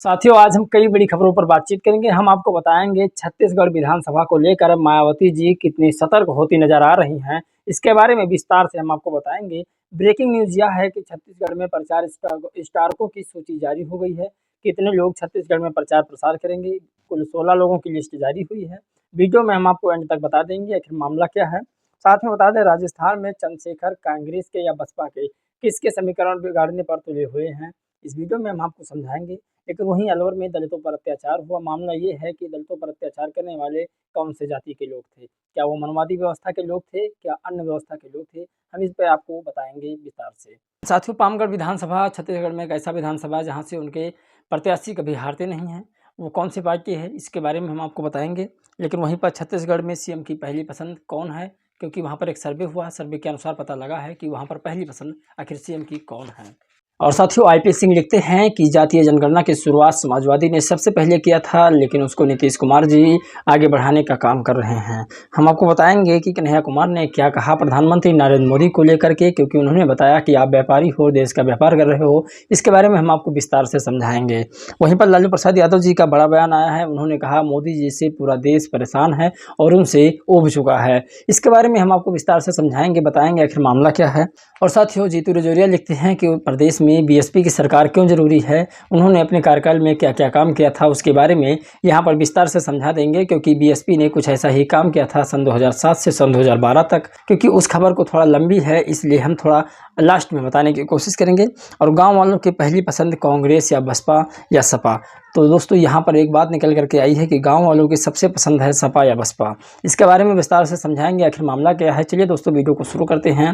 साथियों, आज हम कई बड़ी खबरों पर बातचीत करेंगे। हम आपको बताएंगे छत्तीसगढ़ विधानसभा को लेकर मायावती जी कितनी सतर्क होती नजर आ रही हैं, इसके बारे में विस्तार से हम आपको बताएंगे। ब्रेकिंग न्यूज यह है कि छत्तीसगढ़ में प्रचार स्टारकों की सूची जारी हो गई है। कितने लोग छत्तीसगढ़ में प्रचार प्रसार करेंगे, कुल 16 लोगों की लिस्ट जारी हुई है। वीडियो में हम आपको एंड तक बता देंगे आखिर मामला क्या है। साथ में बता दें, राजस्थान में चंद्रशेखर कांग्रेस के या बसपा के किसके समीकरण बिगाड़ने पर तुले हुए हैं, इस वीडियो में हम आपको समझाएंगे। लेकिन वहीं अलवर में दलितों पर अत्याचार हुआ। मामला ये है कि दलितों पर अत्याचार करने वाले कौन से जाति के लोग थे, क्या वो मनवादी व्यवस्था के लोग थे, क्या अन्य व्यवस्था के लोग थे, हम इस पर आपको बताएंगे विस्तार से। साथियों, पामगढ़ विधानसभा छत्तीसगढ़ में एक ऐसा विधानसभा है जहाँ से उनके प्रत्याशी कभी हारते नहीं हैं। वो कौन सी पार्टी है, इसके बारे में हम आपको बताएंगे। लेकिन वहीं पर छत्तीसगढ़ में सीएम की पहली पसंद कौन है, क्योंकि वहाँ पर एक सर्वे हुआ, सर्वे के अनुसार पता लगा है कि वहाँ पर पहली पसंद आखिर सीएम की कौन है। और साथियों, आईपी सिंह लिखते हैं कि जातीय जनगणना की शुरुआत समाजवादी ने सबसे पहले किया था, लेकिन उसको नीतीश कुमार जी आगे बढ़ाने का काम कर रहे हैं। हम आपको बताएंगे कि कन्हैया कुमार ने क्या कहा प्रधानमंत्री नरेंद्र मोदी को लेकर के, क्योंकि उन्होंने बताया कि आप व्यापारी हो, देश का व्यापार कर रहे हो। इसके बारे में हम आपको विस्तार से समझाएंगे। वहीं पर लालू प्रसाद यादव जी का बड़ा बयान आया है। उन्होंने कहा मोदी जी से पूरा देश परेशान है और उनसे ऊब चुका है। इसके बारे में हम आपको विस्तार से समझाएंगे, बताएंगे आखिर मामला क्या है। और साथियों, जीतू रजौरिया लिखते हैं कि प्रदेश में बीएसपी की सरकार क्यों जरूरी है, उन्होंने अपने कार्यकाल में क्या क्या काम किया था, उसके बारे में यहाँ पर विस्तार से समझा देंगे। क्योंकि बीएसपी ने कुछ ऐसा ही काम किया था सन 2007 से सन 2012 तक। क्योंकि उस खबर को थोड़ा लंबी है, इसलिए हम थोड़ा लास्ट में बताने की कोशिश करेंगे। और गाँव वालों की पहली पसंद कांग्रेस या बसपा या सपा। तो दोस्तों, यहाँ पर एक बात निकल करके आई है कि गांव वालों की सबसे पसंद है सपा या बसपा। इसके बारे में विस्तार से समझाएंगे आखिर मामला क्या है। चलिए दोस्तों, वीडियो को शुरू करते हैं।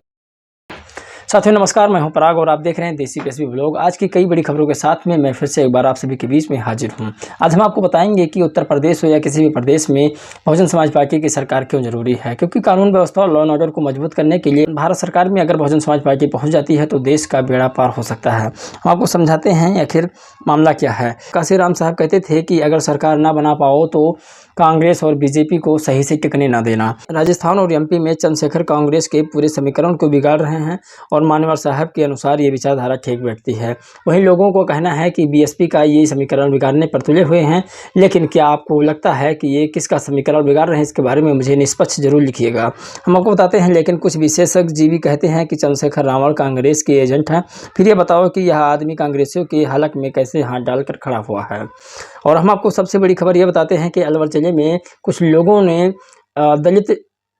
साथियों नमस्कार, मैं हूं पराग और आप देख रहे हैं देसी पेशवी व्लॉग। आज की कई बड़ी खबरों के साथ में मैं फिर से एक बार आप सभी के बीच में हाजिर हूं। आज हम आपको बताएंगे कि उत्तर प्रदेश हो या किसी भी प्रदेश में बहुजन समाज पार्टी की सरकार क्यों जरूरी है। क्योंकि कानून व्यवस्था और लॉ एंड ऑर्डर को मजबूत करने के लिए भारत सरकार में अगर बहुजन समाज पार्टी पहुंच जाती है तो देश का बेड़ा पार हो सकता है। हम आपको समझाते हैं आखिर मामला क्या है। काशीराम साहब कहते थे कि अगर सरकार ना बना पाओ तो कांग्रेस और बीजेपी को सही से टिकने ना देना। राजस्थान और एमपी में चंद्रशेखर कांग्रेस के पूरे समीकरण को बिगाड़ रहे हैं और मान्यवर साहब के अनुसार ये विचारधारा ठीक व्यक्ति है। वहीं लोगों को कहना है कि बीएसपी का ये समीकरण बिगाड़ने पर तुले हुए हैं। लेकिन क्या आपको लगता है कि ये किसका समीकरण बिगाड़ रहे हैं, इसके बारे में मुझे निष्पक्ष जरूर लिखिएगा। हम आपको बताते हैं। लेकिन कुछ विशेषज्ञ जीवी कहते हैं कि चंद्रशेखर रावण कांग्रेस के एजेंट हैं। फिर ये बताओ कि यह आदमी कांग्रेसियों के हलक में कैसे हाथ डालकर खड़ा हुआ है। और हम आपको सबसे बड़ी खबर ये बताते हैं कि अलवर जिले में कुछ लोगों ने दलित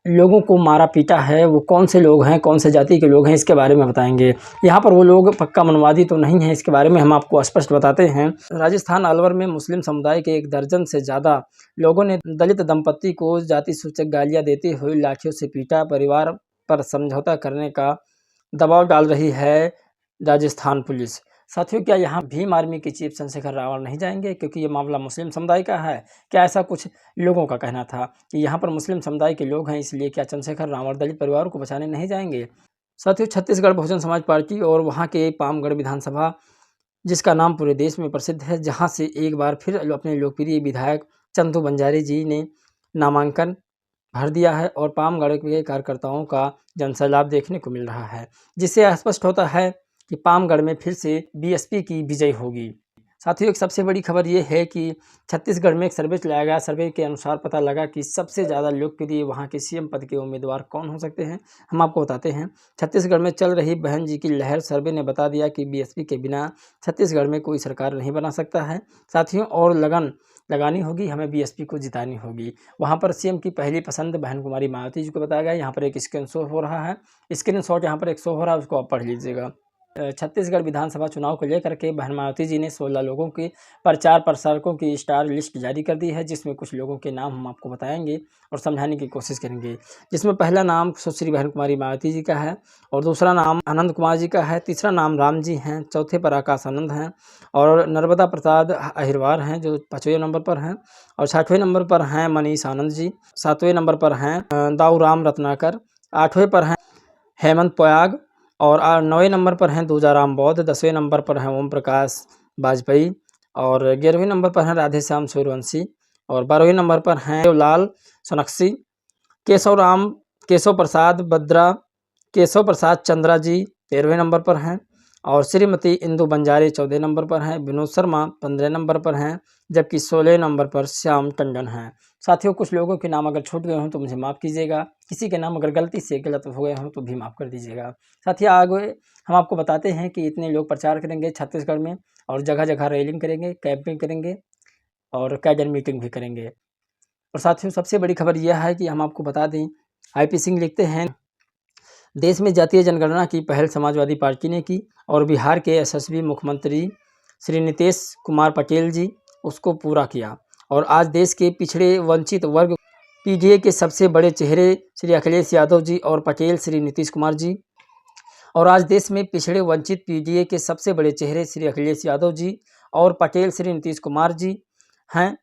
लोगों को मारा पीटा है। वो कौन से लोग हैं, कौन से जाति के लोग हैं, इसके बारे में बताएंगे। यहाँ पर वो लोग पक्का मनवादी तो नहीं है, इसके बारे में हम आपको स्पष्ट बताते हैं। राजस्थान अलवर में मुस्लिम समुदाय के 1 दर्जन से ज़्यादा लोगों ने दलित दंपति को जाति सूचक गालियाँ देते हुए लाठियों से पीटा। परिवार पर समझौता करने का दबाव डाल रही है राजस्थान पुलिस। साथियों, क्या यहाँ भीम आर्मी के चीफ चंद्रशेखर रावण नहीं जाएंगे, क्योंकि ये मामला मुस्लिम समुदाय का है? क्या ऐसा कुछ लोगों का कहना था कि यहाँ पर मुस्लिम समुदाय के लोग हैं, इसलिए क्या चंद्रशेखर रावण दलित परिवारों को बचाने नहीं जाएंगे? साथियों, छत्तीसगढ़ बहुजन समाज पार्टी और वहाँ के पामगढ़ विधानसभा, जिसका नाम पूरे देश में प्रसिद्ध है, जहाँ से एक बार फिर अपने लोकप्रिय विधायक चंदू बंजारे जी ने नामांकन भर दिया है और पामगढ़ के कार्यकर्ताओं का जनसैलाब देखने को मिल रहा है, जिससे स्पष्ट होता है कि पामगढ़ में फिर से बीएसपी की विजय होगी। साथियों, एक सबसे बड़ी खबर ये है कि छत्तीसगढ़ में एक सर्वे चलाया गया। सर्वे के अनुसार पता लगा कि सबसे ज़्यादा लोकप्रिय वहाँ के सीएम पद के उम्मीदवार कौन हो सकते हैं, हम आपको बताते हैं। छत्तीसगढ़ में चल रही बहन जी की लहर सर्वे ने बता दिया कि बीएसपी के बिना छत्तीसगढ़ में कोई सरकार नहीं बना सकता है। साथियों, और लगन लगानी होगी, हमें बीएसपी को जितानी होगी। वहाँ पर सीएम की पहली पसंद बहन कुमारी मायावती जी को बताया गया। यहाँ पर एक स्क्रीन शॉट हो रहा है, स्क्रीन शॉट यहाँ पर एक शो हो रहा है, उसको आप पढ़ लीजिएगा। छत्तीसगढ़ विधानसभा चुनाव को लेकर के बहन मायावती जी ने 16 लोगों की प्रचार प्रसारकों की स्टार लिस्ट जारी कर दी है, जिसमें कुछ लोगों के नाम हम आपको बताएंगे और समझाने की कोशिश करेंगे। जिसमें पहला नाम सुश्री बहन कुमारी मायावती जी का है, और दूसरा नाम आनंद कुमार जी का है, तीसरा नाम राम जी हैं, चौथे पर आकाश आनंद हैं, और नर्मदा प्रसाद अहिरवार हैं जो 5वें नंबर पर हैं, और 6वें नंबर पर हैं मनीष आनंद जी, 7वें नंबर पर हैं दाऊ राम रत्नाकर, 8वें पर हैं हेमंत पोयाग, और 9वें नंबर पर हैं दूजाराम बौद्ध, 10वें नंबर पर हैं ओम प्रकाश वाजपेयी, और 11वें नंबर पर हैं राधे श्याम सूर्यवंशी, और 12वें नंबर पर हैं लाल सोनक्षी, केशव प्रसाद बद्रा, केशव प्रसाद चंद्रा जी 13वें नंबर पर हैं, और श्रीमती इंदु बंजारे 14 नंबर पर हैं, विनोद शर्मा 15 नंबर पर हैं, जबकि 16 नंबर पर श्याम टंडन हैं। साथियों, कुछ लोगों के नाम अगर छूट गए हों तो मुझे माफ़ कीजिएगा, किसी के नाम अगर गलती से गलत हो गए हों तो भी माफ़ कर दीजिएगा। साथियों, आगे हम आपको बताते हैं कि इतने लोग प्रचार करेंगे छत्तीसगढ़ में और जगह जगह रैलिंग करेंगे, कैंपिंग करेंगे और कैडर मीटिंग भी करेंगे। और साथियों, सबसे बड़ी खबर यह है कि हम आपको बता दें, IP सिंह लिखते हैं, देश में जातीय जनगणना की पहल समाजवादी पार्टी ने की और बिहार के यशस्वी मुख्यमंत्री श्री नीतीश कुमार पटेल जी उसको पूरा किया। और आज देश के पिछड़े वंचित वर्ग PDA के सबसे बड़े चेहरे श्री अखिलेश यादव जी और पटेल श्री नीतीश कुमार जी, और आज देश में पिछड़े वंचित PDA के सबसे बड़े चेहरे श्री अखिलेश यादव जी और पटेल श्री नीतीश कुमार जी हैं।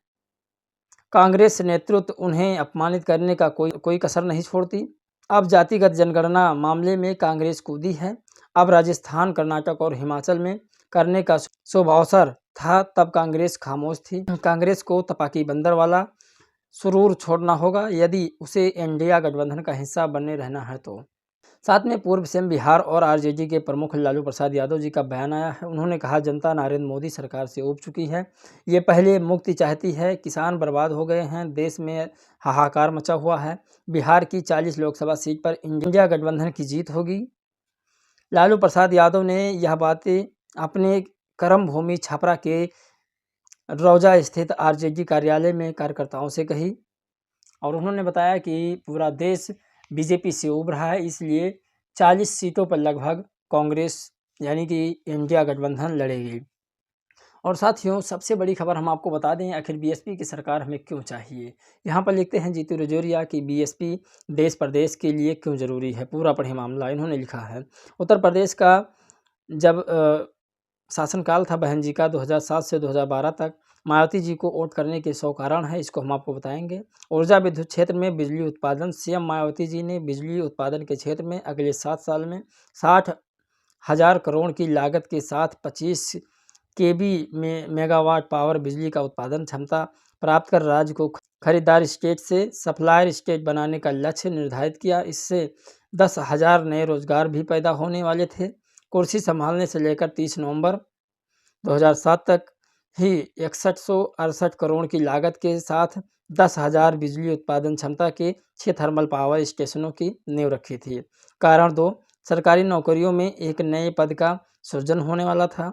कांग्रेस नेतृत्व उन्हें अपमानित करने का कोई कसर नहीं छोड़ती। अब जातिगत जनगणना मामले में कांग्रेस कूदी है। अब राजस्थान, कर्नाटक और हिमाचल में करने का शुभ अवसर था, तब कांग्रेस खामोश थी। कांग्रेस को तपाकी बंदर वाला सुरूर छोड़ना होगा यदि उसे इंडिया गठबंधन का हिस्सा बने रहना है तो। साथ में पूर्व सीएम बिहार और RJD के प्रमुख लालू प्रसाद यादव जी का बयान आया है। उन्होंने कहा, जनता नरेंद्र मोदी सरकार से ऊब चुकी है, ये पहले मुक्ति चाहती है, किसान बर्बाद हो गए हैं, देश में हाहाकार मचा हुआ है, बिहार की 40 लोकसभा सीट पर इंडिया गठबंधन की जीत होगी। लालू प्रसाद यादव ने यह बातें अपने कर्मभूमि छपरा के रौजा स्थित RJD कार्यालय में कार्यकर्ताओं से कही और उन्होंने बताया कि पूरा देश BJP से उब रहा है, इसलिए 40 सीटों पर लगभग कांग्रेस यानी कि इंडिया गठबंधन लड़ेगी। और साथियों, सबसे बड़ी खबर हम आपको बता दें, आखिर BSP की सरकार हमें क्यों चाहिए। यहाँ पर लिखते हैं जीतू रजौरिया कि BSP देश प्रदेश के लिए क्यों ज़रूरी है। पूरा पढ़े मामला इन्होंने लिखा है। उत्तर प्रदेश का जब शासनकाल था बहन जी का 2007 से 2012 तक, मायावती जी को वोट करने के 100 कारण है, इसको हम आपको बताएंगे। ऊर्जा विद्युत क्षेत्र में बिजली उत्पादन, CM मायावती जी ने बिजली उत्पादन के क्षेत्र में अगले 7 साल में 60,000 करोड़ की लागत के साथ 25 kV में मेगावाट पावर बिजली का उत्पादन क्षमता प्राप्त कर राज्य को खरीदार स्टेट से सप्लायर स्टेट बनाने का लक्ष्य निर्धारित किया। इससे 10,000 नए रोजगार भी पैदा होने वाले थे। कुर्सी संभालने से लेकर 30 नवंबर 2007 तक ही 6168 करोड़ की लागत के साथ 10,000 बिजली उत्पादन क्षमता के 6 थर्मल पावर स्टेशनों की नींव रखी थी। कारण 2, सरकारी नौकरियों में एक नए पद का सृजन होने वाला था।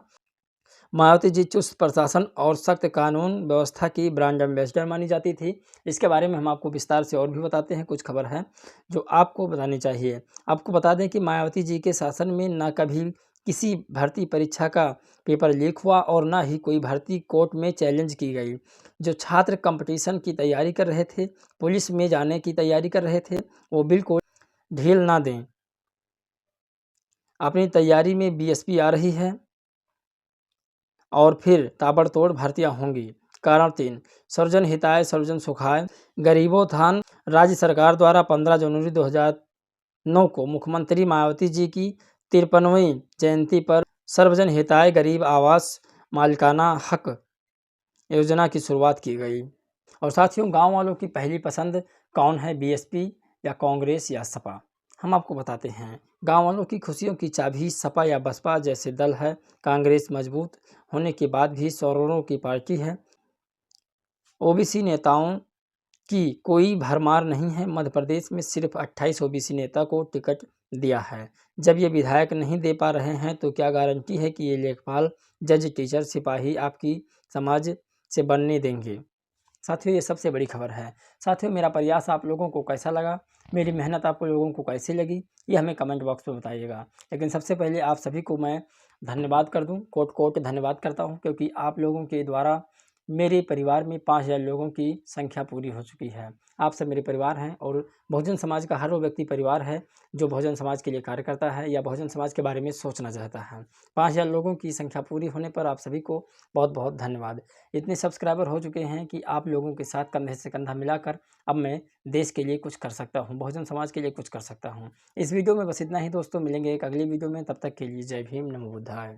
मायावती जी चुस्त प्रशासन और सख्त कानून व्यवस्था की ब्रांड एम्बेसडर मानी जाती थी। इसके बारे में हम आपको विस्तार से और भी बताते हैं। कुछ खबर है जो आपको बतानी चाहिए। आपको बता दें कि मायावती जी के शासन में न कभी किसी भर्ती परीक्षा का पेपर लीक हुआ और ना ही कोई भर्ती कोर्ट में चैलेंज की गई। जो छात्र कंपटीशन की तैयारी कर रहे थे, पुलिस में जाने की तैयारी कर रहे थे, वो बिल्कुल ढील ना दें। अपनी तैयारी में BSP आ रही है और फिर ताबड़तोड़ भर्तियां होंगी। कारण 3, सर्वजन हिताय सर्वजन सुखाय गरीबोत्थान राज्य सरकार द्वारा 15 जनवरी 2009 को मुख्यमंत्री मायावती जी की 53वीं जयंती पर सर्वजन हिताय गरीब आवास मालिकाना हक योजना की शुरुआत की गई। और साथियों, गांव वालों की पहली पसंद कौन है, BSP या कांग्रेस या सपा? हम आपको बताते हैं। गांव वालों की खुशियों की चाबी सपा या बसपा जैसे दल है। कांग्रेस मजबूत होने के बाद भी सौरों की पार्टी है। OBC नेताओं की कोई भरमार नहीं है। मध्य प्रदेश में सिर्फ 28 OBC नेता को टिकट दिया है। जब ये विधायक नहीं दे पा रहे हैं तो क्या गारंटी है कि ये लेखपाल, जज, टीचर, सिपाही आपकी समाज से बनने देंगे। साथियों, ये सबसे बड़ी खबर है। साथियों, मेरा प्रयास आप लोगों को कैसा लगा, मेरी मेहनत आप लोगों को कैसी लगी, ये हमें कमेंट बॉक्स में बताइएगा। लेकिन सबसे पहले आप सभी को मैं धन्यवाद कर दूं, कोट कोट धन्यवाद करता हूं, क्योंकि आप लोगों के द्वारा मेरे परिवार में 5000 लोगों की संख्या पूरी हो चुकी है। आप सब मेरे परिवार हैं और बहुजन समाज का हर वो व्यक्ति परिवार है जो बहुजन समाज के लिए कार्य करता है या बहुजन समाज के बारे में सोचना चाहता है। 5000 लोगों की संख्या पूरी होने पर आप सभी को बहुत बहुत धन्यवाद। इतने सब्सक्राइबर हो चुके हैं कि आप लोगों के साथ कंधे से कंधा मिलाकर अब मैं देश के लिए कुछ कर सकता हूं, बहुजन समाज के लिए कुछ कर सकता हूं। इस वीडियो में बस इतना ही दोस्तों, मिलेंगे एक अगली वीडियो में। तब तक के लिए जय भीम, नमो बुद्धाय।